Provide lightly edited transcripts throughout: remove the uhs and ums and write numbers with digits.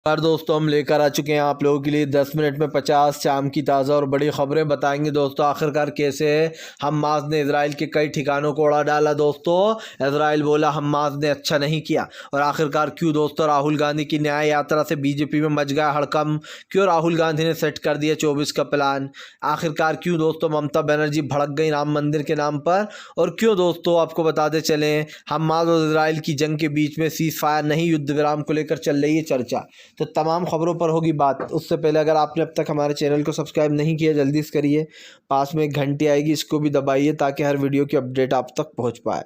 पर दोस्तों हम लेकर आ चुके हैं आप लोगों के लिए 10 मिनट में 50 शाम की ताज़ा और बड़ी खबरें बताएंगे दोस्तों। आखिरकार कैसे हमास ने इजराइल के कई ठिकानों को उड़ा डाला दोस्तों। इजराइल बोला हमास ने अच्छा नहीं किया। और आखिरकार क्यों दोस्तों राहुल गांधी की न्याय यात्रा से बीजेपी में मच गया हड़कंप। क्यों राहुल गांधी ने सेट कर दिया 24 का प्लान। आखिरकार क्यों दोस्तों ममता बनर्जी भड़क गई राम मंदिर के नाम पर। और क्यों दोस्तों आपको बताते चले हमास और इजराइल की जंग के बीच में सीज फायर नहीं युद्ध विराम को लेकर चल रही है चर्चा। तो तमाम खबरों पर होगी बात। उससे पहले अगर आपने अब तक हमारे चैनल को सब्सक्राइब नहीं किया जल्दी से करिए। पास में एक घंटी आएगी इसको भी दबाइए ताकि हर वीडियो की अपडेट आप तक पहुंच पाए।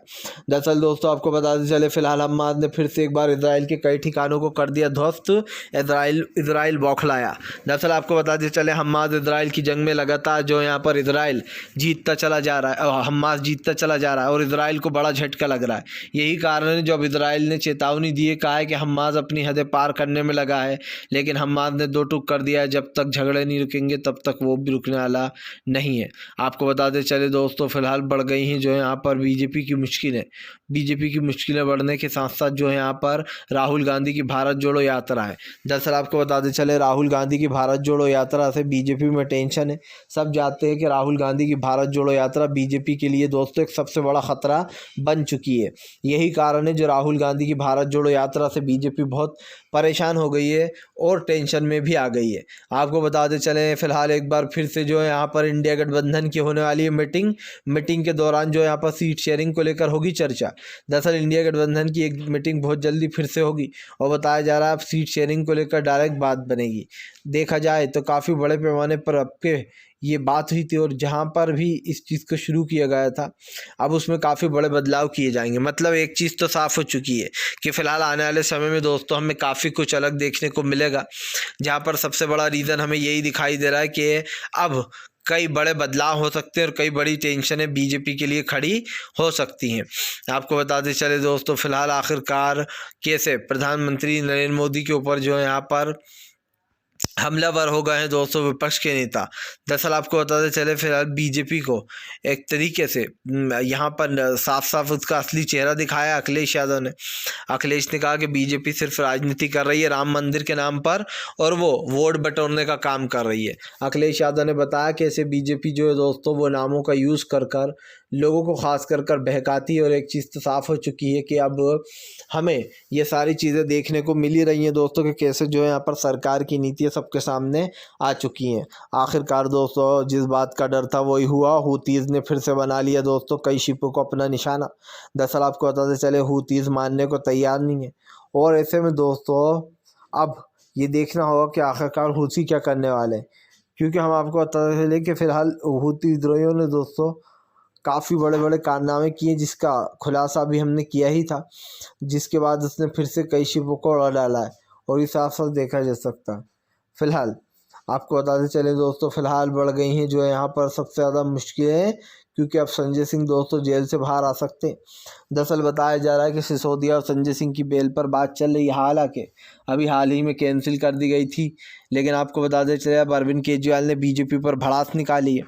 दरअसल दोस्तों आपको बताते चले फिलहाल हमास ने फिर से एक बार इजराइल के कई ठिकानों को कर दिया ध्वस्त। इजराइल बौखलाया। दरअसल आपको बताते चले हमास इजराइल की जंग में लगातार जो यहाँ पर इजराइल जीतता चला जा रहा है, हमास जीतता चला जा रहा है और इजराइल को बड़ा झटका लग रहा है। यही कारण है जब इजराइल ने चेतावनी दी है, कहा है कि हमास अपनी हदें पार करने में लगा है। लेकिन हमास ने दो टूक कर दिया है, जब तक झगड़े नहीं रुकेंगे तब तक वो भी रुकने वाला नहीं है। आपको बताते चले दोस्तों फिलहाल बढ़ गई हैं जो है यहाँ पर बीजेपी की मुश्किलें बढ़ने के साथ साथ जो है यहाँ पर राहुल गांधी की भारत जोड़ो यात्रा है। दरअसल आपको बताते चले राहुल गांधी की भारत जोड़ो यात्रा से बीजेपी में टेंशन है। सब जानते हैं कि राहुल गांधी की भारत जोड़ो यात्रा बीजेपी के लिए दोस्तों एक सबसे बड़ा खतरा बन चुकी है। यही कारण है जो राहुल गांधी की भारत जोड़ो यात्रा से बीजेपी बहुत परेशान हो गई है और टेंशन में भी आ गई है। आपको बताते चलें फिलहाल एक बार फिर से जो है यहाँ पर इंडिया गठबंधन की होने वाली है मीटिंग के दौरान जो यहाँ पर सीट शेयरिंग को लेकर होगी चर्चा। दरअसल इंडिया गठबंधन की एक मीटिंग बहुत जल्दी फिर से होगी और बताया जा रहा है अब सीट शेयरिंग को लेकर डायरेक्ट बात बनेगी। देखा जाए तो काफ़ी बड़े पैमाने पर आपके ये बात हुई थी और जहाँ पर भी इस चीज़ को शुरू किया गया था अब उसमें काफ़ी बड़े बदलाव किए जाएंगे। मतलब एक चीज़ तो साफ़ हो चुकी है कि फ़िलहाल आने वाले समय में दोस्तों हमें काफ़ी कुछ अलग देखने को मिलेगा। जहाँ पर सबसे बड़ा रीज़न हमें यही दिखाई दे रहा है कि अब कई बड़े बदलाव हो सकते हैं और कई बड़ी टेंशनें बीजेपी के लिए खड़ी हो सकती हैं। आपको बताते चले दोस्तों फिलहाल आखिरकार कैसे प्रधानमंत्री नरेंद्र मोदी के ऊपर जो है यहाँ पर हमलावर हो गए हैं दोस्तों विपक्ष के नेता। दरअसल आपको बताते चले फिलहाल बीजेपी को एक तरीके से यहाँ पर साफ साफ उसका असली चेहरा दिखाया अखिलेश यादव ने। अखिलेश ने कहा कि बीजेपी सिर्फ राजनीति कर रही है राम मंदिर के नाम पर और वो वोट बटोरने का काम कर रही है। अखिलेश यादव ने बताया कि ऐसे बीजेपी जो है दोस्तों वो नामों का यूज़ कर लोगों को खास कर बहकाती है। और एक चीज़ तो साफ़ हो चुकी है कि अब हमें ये सारी चीज़ें देखने को मिल ही रही हैं दोस्तों कि कैसे जो है यहाँ पर सरकार की नीतियाँ सबके सामने आ चुकी हैं। आखिरकार दोस्तों जिस बात का डर था वही हुआ। हूतीज़ ने फिर से बना लिया दोस्तों कई शिपों को अपना निशाना। दरअसल आपको बताते चले हूतीज़ मानने को तैयार नहीं है और ऐसे में दोस्तों अब ये देखना होगा कि आखिरकार हूती क्या करने वाले हैं। क्योंकि हम आपको बताते चले कि फ़िलहाल हूती विद्रोहियों ने दोस्तों काफ़ी बड़े बड़े कारनामे किए जिसका खुलासा भी हमने किया ही था, जिसके बाद उसने फिर से कई शिपों को उड़ा डाला है और ये साफ साफ देखा जा सकता है। फिलहाल आपको बताते चले दोस्तों फिलहाल बढ़ गई हैं जो है यहाँ पर सबसे ज़्यादा मुश्किलें क्योंकि अब संजय सिंह दोस्तों जेल से बाहर आ सकते हैं। दरअसल बताया जा रहा है कि सिसोदिया और संजय सिंह की बेल पर बात चल रही है। हालांकि अभी हाल ही में कैंसिल कर दी गई थी, लेकिन आपको बताते चले अब अरविंद केजरीवाल ने बीजेपी पर भड़ास निकाली है।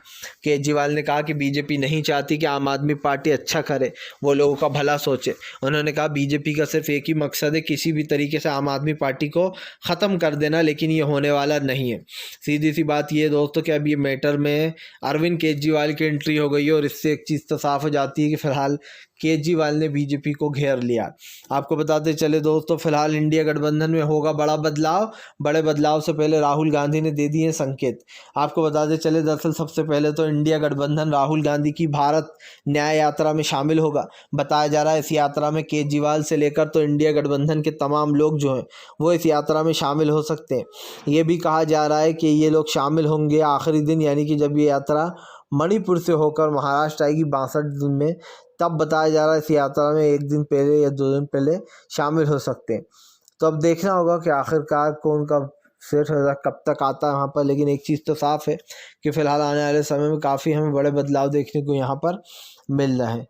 केजरीवाल ने कहा कि बीजेपी नहीं चाहती कि आम आदमी पार्टी अच्छा करे, वो लोगों का भला सोचे। उन्होंने कहा बीजेपी का सिर्फ एक ही मकसद है किसी भी तरीके से आम आदमी पार्टी को ख़त्म कर देना, लेकिन ये होने वाला नहीं है। सीधी सी बात ये है दोस्तों कि अब ये मैटर में अरविंद केजरीवाल की एंट्री हो गई है और इससे एक चीज़ तो साफ़ हो जाती है कि फ़िलहाल केजरीवाल ने बीजेपी को घेर लिया। आपको बताते चले दोस्तों फिलहाल इंडिया गठबंधन में होगा बड़ा बदलाव। बड़े बदलाव से पहले राहुल गांधी ने दे दिए संकेत। आपको बताते चले दरअसल सबसे पहले तो इंडिया गठबंधन राहुल गांधी की भारत न्याय यात्रा में शामिल होगा। बताया जा रहा है इस यात्रा में केजरीवाल से लेकर तो इंडिया गठबंधन के तमाम लोग जो हैं वो इस यात्रा में शामिल हो सकते हैं। ये भी कहा जा रहा है कि ये लोग शामिल होंगे आखिरी दिन, यानी कि जब ये यात्रा मणिपुर से होकर महाराष्ट्र आएगी 62 दिन में, तब बताया जा रहा है इस यात्रा में एक दिन पहले या 2 दिन पहले शामिल हो सकते हैं। तो अब देखना होगा कि आखिरकार कौन कब सेट होगा, कब तक आता है वहाँ पर। लेकिन एक चीज़ तो साफ़ है कि फ़िलहाल आने वाले समय में काफ़ी हमें बड़े बदलाव देखने को यहाँ पर मिल रहे हैं।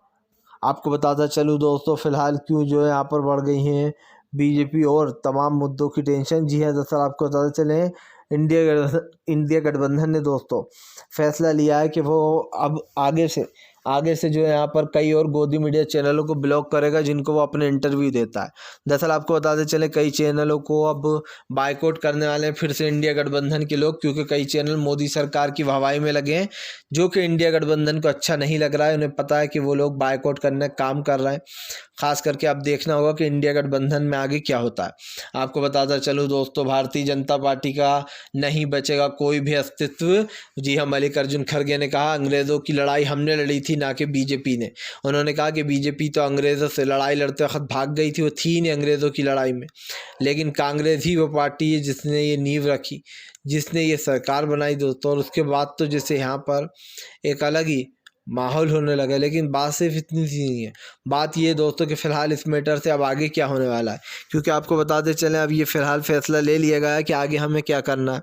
आपको बताता चलूँ दोस्तों फ़िलहाल क्यों जो है यहाँ पर बढ़ गई हैं बीजेपी और तमाम मुद्दों की टेंशन। जी है दरअसल आपको बताते चले इंडिया गठबंधन ने दोस्तों फैसला लिया है कि वो अब आगे से आगे से जो है यहाँ पर कई और गोदी मीडिया चैनलों को ब्लॉक करेगा जिनको वो अपने इंटरव्यू देता है। दरअसल आपको बताते चले कई चैनलों को अब बाइकआउट करने वाले हैं फिर से इंडिया गठबंधन के लोग, क्योंकि कई चैनल मोदी सरकार की वाहवाही में लगे हैं, जो कि इंडिया गठबंधन को अच्छा नहीं लग रहा है। उन्हें पता है कि वो लोग बाइकआउट करने का काम कर रहे हैं। खास करके अब देखना होगा कि इंडिया गठबंधन में आगे क्या होता है। आपको बताता चलूँ दोस्तों, भारतीय जनता पार्टी का नहीं बचेगा कोई भी अस्तित्व। जी हाँ, मल्लिकार्जुन खड़गे ने कहा अंग्रेज़ों की लड़ाई हमने लड़ी थी, ना कि बीजेपी ने। उन्होंने कहा कि बीजेपी तो अंग्रेज़ों से लड़ाई लड़ते वक्त भाग गई थी, वो थी नहीं अंग्रेज़ों की लड़ाई में, लेकिन कांग्रेस ही वो पार्टी है जिसने ये नींव रखी, जिसने ये सरकार बनाई दोस्तों। और उसके बाद तो जैसे यहाँ पर एक अलग ही माहौल होने लगा। लेकिन बात सिर्फ इतनी सी नहीं है, बात ये दोस्तों कि फ़िलहाल इस मैटर से अब आगे क्या होने वाला है, क्योंकि आपको बताते चलें अब ये फ़िलहाल फैसला ले लिया गया है कि आगे हमें क्या करना है।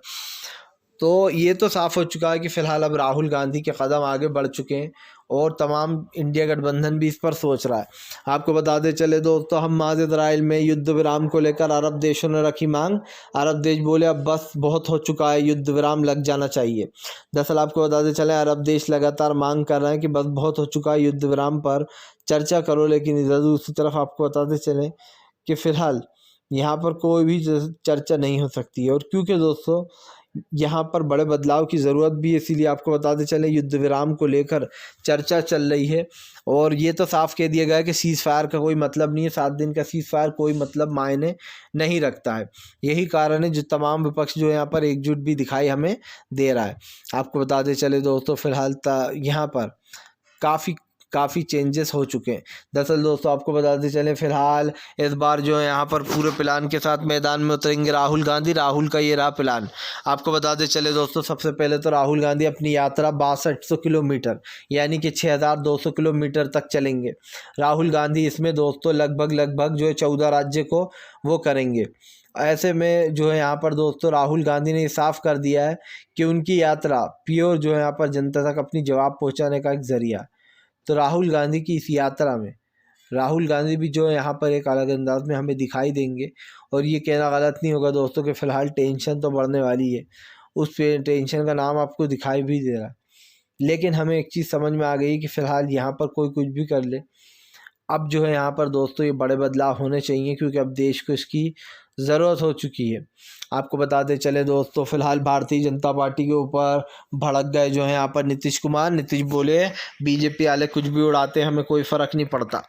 तो ये तो साफ़ हो चुका है कि फ़िलहाल अब राहुल गांधी के कदम आगे बढ़ चुके हैं और तमाम इंडिया गठबंधन भी इस पर सोच रहा है। आपको बताते चले दोस्तों, हम्मास इजराइल में युद्ध विराम को लेकर अरब देशों ने रखी मांग। अरब देश बोले अब बस बहुत हो चुका है, युद्ध विराम लग जाना चाहिए। दरअसल आपको बताते चले अरब देश लगातार मांग कर रहे हैं कि बस बहुत हो चुका है, युद्ध विराम पर चर्चा करो। लेकिन इधर दूसरी तरफ आपको बताते चलें कि फ़िलहाल यहाँ पर कोई भी चर्चा नहीं हो सकती है। और क्योंकि दोस्तों यहाँ पर बड़े बदलाव की ज़रूरत भी है, इसीलिए आपको बताते चले युद्ध विराम को लेकर चर्चा चल रही है। और ये तो साफ कह दिया गया है कि सीज़ फायर का कोई मतलब नहीं है, 7 दिन का सीज़ फायर कोई मतलब मायने नहीं रखता है। यही कारण है जो तमाम विपक्ष जो यहाँ पर एकजुट भी दिखाई हमें दे रहा है। आपको बताते चले दोस्तों, फ़िलहाल यहाँ पर काफ़ी चेंजेस हो चुके हैं। दरअसल दोस्तों आपको बताते चलें फ़िलहाल इस बार जो है यहाँ पर पूरे प्लान के साथ मैदान में उतरेंगे राहुल गांधी। राहुल का ये रहा प्लान। आपको बताते चले दोस्तों, सबसे पहले तो राहुल गांधी अपनी यात्रा 6200 किलोमीटर यानी कि 6200 किलोमीटर तक चलेंगे राहुल गांधी। इसमें दोस्तों लगभग जो है 14 राज्य को वो करेंगे। ऐसे में जो है यहाँ पर दोस्तों राहुल गांधी ने साफ कर दिया है कि उनकी यात्रा प्योर जो है यहाँ पर जनता तक अपनी जवाब पहुँचाने का एक ज़रिया। तो राहुल गांधी की इस यात्रा में राहुल गांधी भी जो है यहाँ पर एक अलग अंदाज में हमें दिखाई देंगे। और ये कहना गलत नहीं होगा दोस्तों कि फ़िलहाल टेंशन तो बढ़ने वाली है, उस टेंशन का नाम आपको दिखाई भी दे रहा है। लेकिन हमें एक चीज़ समझ में आ गई कि फ़िलहाल यहाँ पर कोई कुछ भी कर ले, अब जो है यहाँ पर दोस्तों ये बड़े बदलाव होने चाहिए, क्योंकि अब देश को इसकी ज़रूरत हो चुकी है। आपको बताते चले दोस्तों, फ़िलहाल भारतीय जनता पार्टी के ऊपर भड़क गए जो है यहाँ पर नीतीश कुमार। नीतीश बोले बीजेपी वाले कुछ भी उड़ाते, हमें कोई फ़र्क नहीं पड़ता।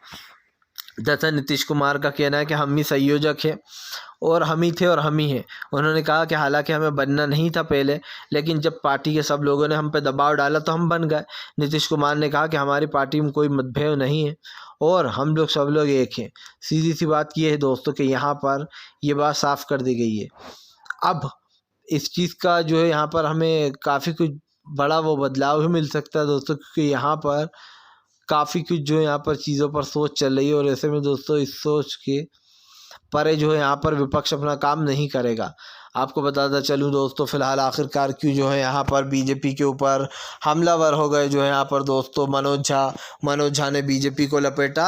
जैसा नीतीश कुमार का कहना है कि हम ही संयोजक हैं और हम ही थे और हम ही हैं। उन्होंने कहा कि हालांकि हमें बनना नहीं था पहले, लेकिन जब पार्टी के सब लोगों ने हम पे दबाव डाला तो हम बन गए। नीतीश कुमार ने कहा कि हमारी पार्टी में कोई मतभेद नहीं है और हम लोग सब लोग एक हैं। सीधी सी बात ये है दोस्तों कि यहाँ पर ये बात साफ कर दी गई है। अब इस चीज़ का जो है यहाँ पर हमें काफ़ी कुछ बड़ा वो बदलाव भी मिल सकता है दोस्तों, क्योंकि यहाँ पर काफ़ी कुछ जो है यहाँ पर चीज़ों पर सोच चल रही है। और ऐसे में दोस्तों इस सोच के परे जो है यहाँ पर विपक्ष अपना काम नहीं करेगा। आपको बताता चलूँ दोस्तों, फ़िलहाल आखिरकार क्यों जो है यहाँ पर बीजेपी के ऊपर हमलावर हो गए जो है यहाँ पर दोस्तों मनोज झा ने बीजेपी को लपेटा।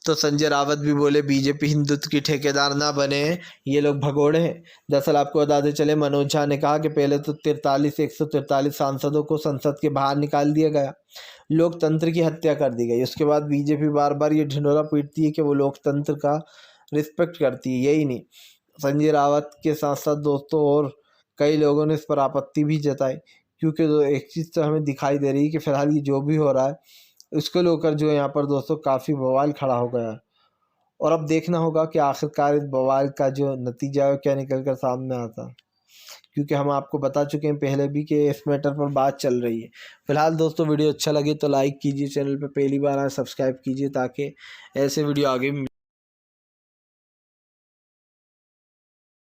तो संजय रावत भी बोले बीजेपी हिंदुत्व की ठेकेदार ना बने, ये लोग भगोड़े हैं। दरअसल आपको बताते चले मनोज झा ने कहा कि पहले तो 143 सांसदों को संसद के बाहर निकाल दिया गया, लोकतंत्र की हत्या कर दी गई। उसके बाद बीजेपी बार बार ये ढिंढोरा पीटती है कि वो लोकतंत्र का रिस्पेक्ट करती है। यही नहीं, संजय रावत के साथ साथ दोस्तों और कई लोगों ने इस पर आपत्ति भी जताई, क्योंकि एक चीज़ तो हमें दिखाई दे रही है कि फ़िलहाल ये जो भी हो रहा है उसको लेकर जो है यहाँ पर दोस्तों काफ़ी बवाल खड़ा हो गया है। और अब देखना होगा कि आखिरकार इस बवाल का जो नतीजा है क्या निकल कर सामने आता है, क्योंकि हम आपको बता चुके हैं पहले भी कि इस मैटर पर बात चल रही है। फ़िलहाल दोस्तों वीडियो अच्छा लगे तो लाइक कीजिए, चैनल पर पहली बार आए सब्सक्राइब कीजिए ताकि ऐसे वीडियो आगे